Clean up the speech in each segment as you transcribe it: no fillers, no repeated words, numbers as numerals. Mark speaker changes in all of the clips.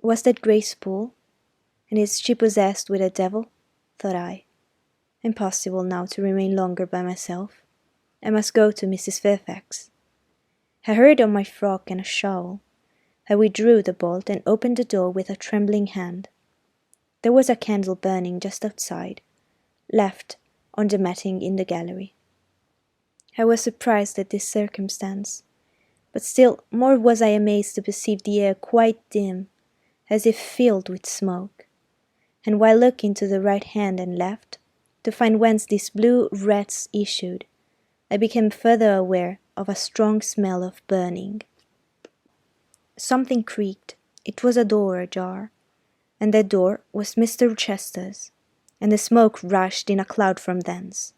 Speaker 1: Was that Grace Poole? And is she possessed with a devil? Thought I. Impossible now to remain longer by myself. I must go to Mrs. Fairfax. I hurried on my frock and a shawl. I withdrew the bolt and opened the door with a trembling hand. There was a candle burning just outside, left on the matting in the gallery. I was surprised at this circumstance, but still more was I amazed to perceive the air quite dim, as if filled with smoke, and while looking to the right hand and left, to find whence these blue wreaths issued, I became further aware of a strong smell of burning. Something creaked. It was a door ajar, and that door was Mr. Rochester's, and the smoke rushed in a cloud from thence.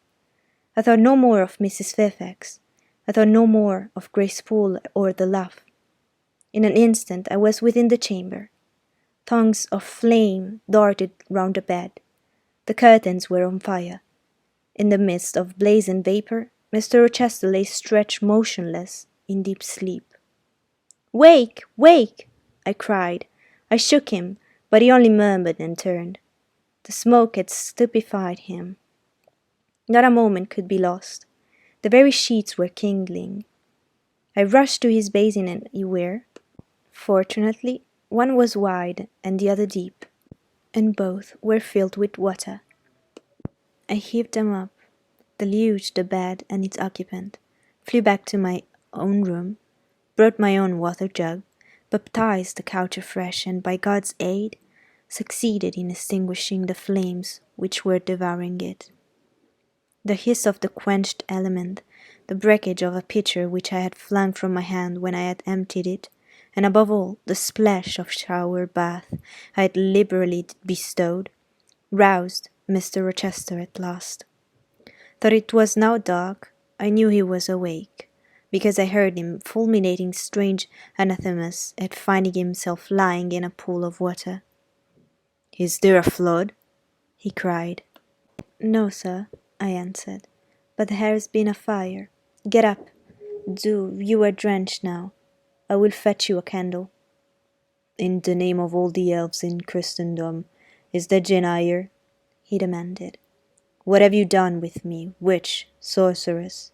Speaker 1: I thought no more of Mrs. Fairfax. I thought no more of Grace Poole or the laugh. In an instant I was within the chamber. Tongues of flame darted round the bed. The curtains were on fire. In the midst of blazing vapour, Mr. Rochester lay stretched motionless in deep sleep. "Wake! Wake!" I cried. I shook him, but he only murmured and turned. The smoke had stupefied him. Not a moment could be lost. The very sheets were kindling. I rushed to his basin and ewer. Fortunately, one was wide and the other deep, and both were filled with water. I heaved them up, deluged the bed and its occupant, flew back to my own room, brought my own water jug, baptized the couch afresh, and by God's aid, succeeded in extinguishing the flames which were devouring it. The hiss of the quenched element, the breakage of a pitcher which I had flung from my hand when I had emptied it, and above all, the splash of shower bath I had liberally bestowed, roused Mr. Rochester at last. Though it was now dark, I knew he was awake, because I heard him fulminating strange anathemas at finding himself lying in a pool of water. "Is there a flood?" he cried. "No, sir," I answered, "but there has been a fire. Get up, do, you are drenched now. I will fetch you a candle." "In the name of all the elves in Christendom, is there Jane Eyre?" he demanded. "What have you done with me, witch, sorceress?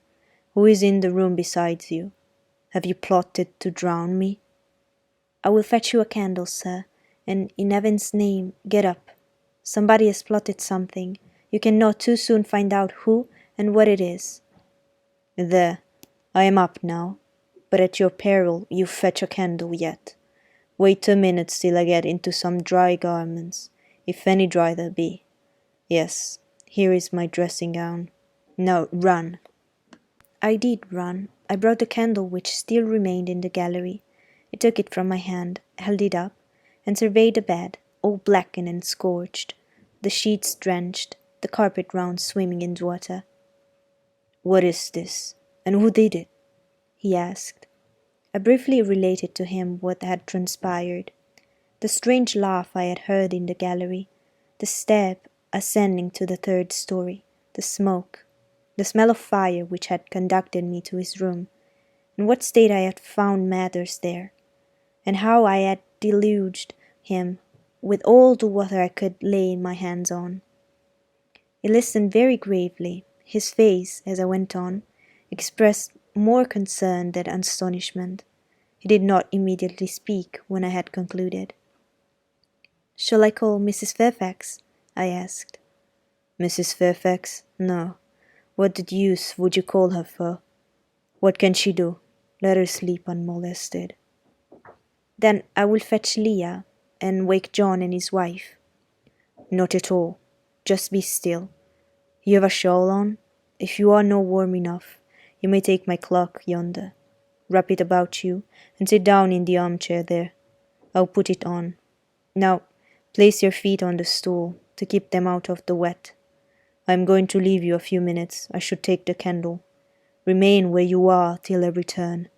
Speaker 1: Who is in the room besides you? Have you plotted to drown me?" "I will fetch you a candle, sir, and in heaven's name, get up. Somebody has plotted something. You cannot too soon find out who and what it is." "There, I am up now, but at your peril you fetch a candle yet. Wait a minute till I get into some dry garments, if any dry there be. Yes, here is my dressing gown. Now run." I did run. I brought the candle which still remained in the gallery. I took it from my hand, held it up, and surveyed the bed, all blackened and scorched, the sheets drenched, the carpet round swimming in water. "What is this, and who did it?" he asked. I briefly related to him what had transpired, the strange laugh I had heard in the gallery, the step ascending to the third story, the smoke, the smell of fire which had conducted me to his room, in what state I had found matters there, and how I had deluged him with all the water I could lay my hands on. He listened very gravely. His face, as I went on, expressed more concern than astonishment. He did not immediately speak when I had concluded. "Shall I call Mrs. Fairfax?" I asked. "Mrs. Fairfax? No. What the deuce would you call her for? What can she do? Let her sleep unmolested." "Then I will fetch Leah, and wake John and his wife." "Not at all. Just be still. You have a shawl on? If you are not warm enough, you may take my cloak yonder. Wrap it about you, and sit down in the armchair there. I'll put it on. Now, place your feet on the stool, to keep them out of the wet. I am going to leave you a few minutes. I should take the candle. Remain where you are till I return.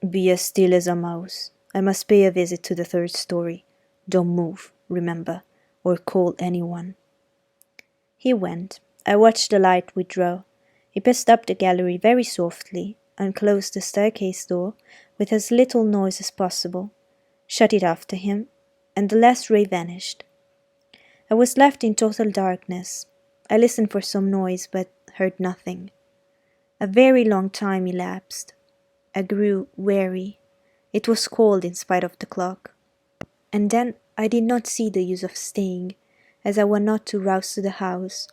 Speaker 1: Be as still as a mouse. I must pay a visit to the third story. Don't move, remember, or call anyone." He went. I watched the light withdraw. He passed up the gallery very softly, and closed the staircase door with as little noise as possible, shut it after him, and the last ray vanished. I was left in total darkness. I listened for some noise, but heard nothing. A very long time elapsed. I grew weary. It was cold in spite of the clock. And then I did not see the use of staying, as I was not to rouse to the house.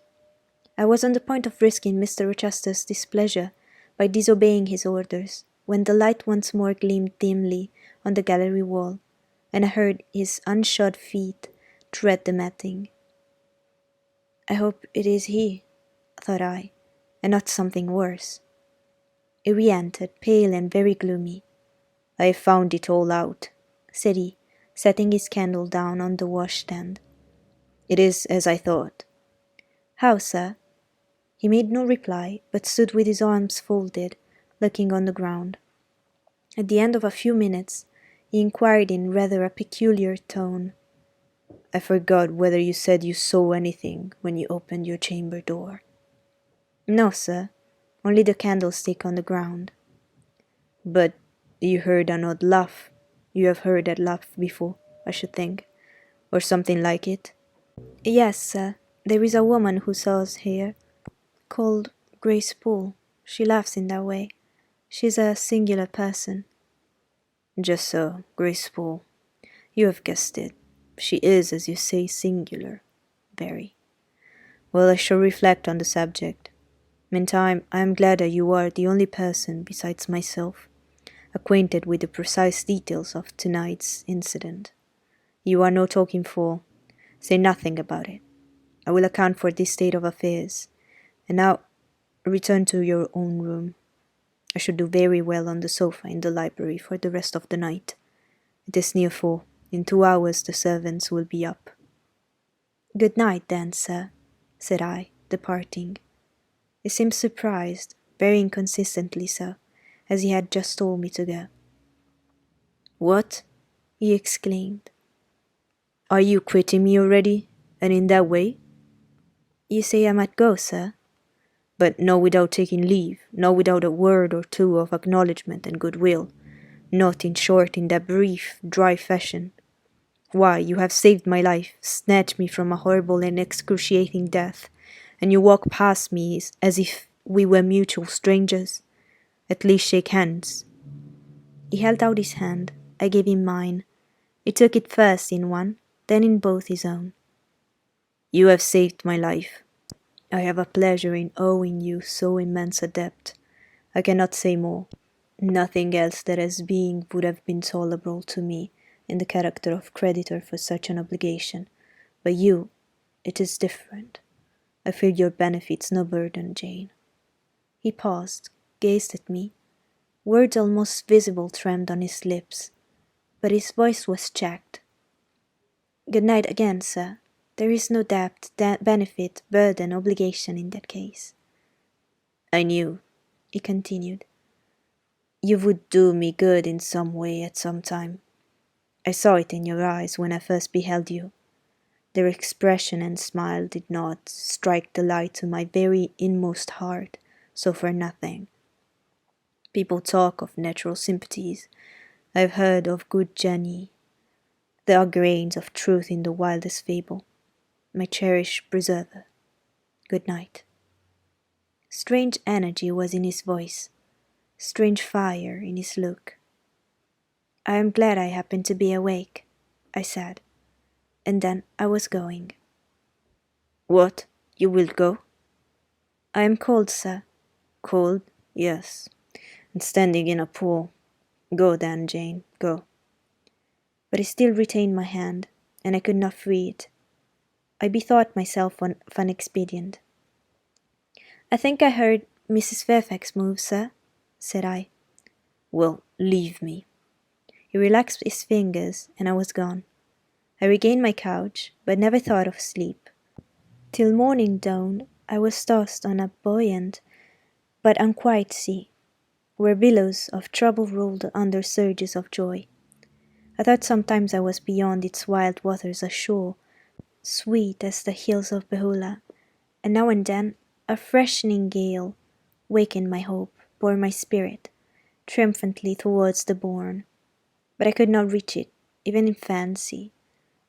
Speaker 1: I was on the point of risking Mr. Rochester's displeasure by disobeying his orders, when the light once more gleamed dimly on the gallery wall, and I heard his unshod feet tread the matting. I hope it is he, thought I, and not something worse. He re-entered, pale and very gloomy. I have found it all out, said he, setting his candle down on the washstand. It is as I thought. How, sir? He made no reply, but stood with his arms folded, looking on the ground. At the end of a few minutes, he inquired in rather a peculiar tone, I forgot whether you said you saw anything when you opened your chamber door. No, sir, only the candlestick on the ground. But you heard an odd laugh. You have heard that laugh before, I should think, or something like it. Yes, sir, there is a woman who sells here, called Grace Poole. She laughs in that way. She's a singular person. Just so, Grace Poole. You have guessed it. She is, as you say, singular. Very. Well, I shall reflect on the subject. Meantime, I am glad that you are the only person, besides myself, acquainted with the precise details of tonight's incident. You are no talking fool. Say nothing about it. I will account for this state of affairs. And now, return to your own room. I should do very well on the sofa in the library for the rest of the night. It is near 4. In 2 hours the servants will be up. Good night, then, sir, said I, departing. He seemed surprised, very inconsistently so, as he had just told me to go. What? He exclaimed. Are you quitting me already, and in that way? You say I might go, sir. But not without taking leave, not without a word or two of acknowledgment and goodwill, not, in short, in that brief, dry fashion. Why, you have saved my life, snatched me from a horrible and excruciating death, and you walk past me as if we were mutual strangers. At least shake hands. He held out his hand. I gave him mine. He took it first in one, then in both his own. You have saved my life. I have a pleasure in owing you so immense a debt. I cannot say more. Nothing else that as being would have been tolerable to me in the character of creditor for such an obligation. But you, it is different. I feel your benefits no burden, Jane. He paused, gazed at me. Words almost visible trembled on his lips, but his voice was checked. Good night again, sir. There is no debt, benefit, burden, obligation in that case. I knew, he continued, you would do me good in some way at some time. I saw it in your eyes when I first beheld you. Their expression and smile did not strike the light to my very inmost heart, so for nothing. People talk of natural sympathies. I have heard of good genii. There are grains of truth in the wildest fable. My cherished preserver. Good night. Strange energy was in his voice, strange fire in his look. I am glad I happened to be awake, I said, and then I was going. What? You will go? I am cold, sir. Cold? Yes. And standing in a pool. Go then, Jane, go. But he still retained my hand, and I could not free it. I bethought myself of an expedient. I think I heard Mrs. Fairfax move, sir, said I. Well, leave me. He relaxed his fingers, and I was gone. I regained my couch, but never thought of sleep. Till morning dawned, I was tossed on a buoyant but unquiet sea, where billows of trouble rolled under surges of joy. I thought sometimes I was beyond its wild waters ashore, sweet as the hills of Beulah, and now and then a freshening gale wakened my hope, bore my spirit triumphantly towards the bourne. But I could not reach it, even in fancy.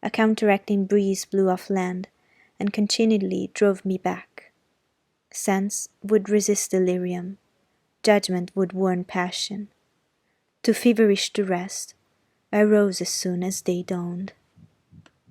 Speaker 1: A counteracting breeze blew off land and continually drove me back. Sense would resist delirium, judgment would warn passion. Too feverish to rest, I rose as soon as day dawned.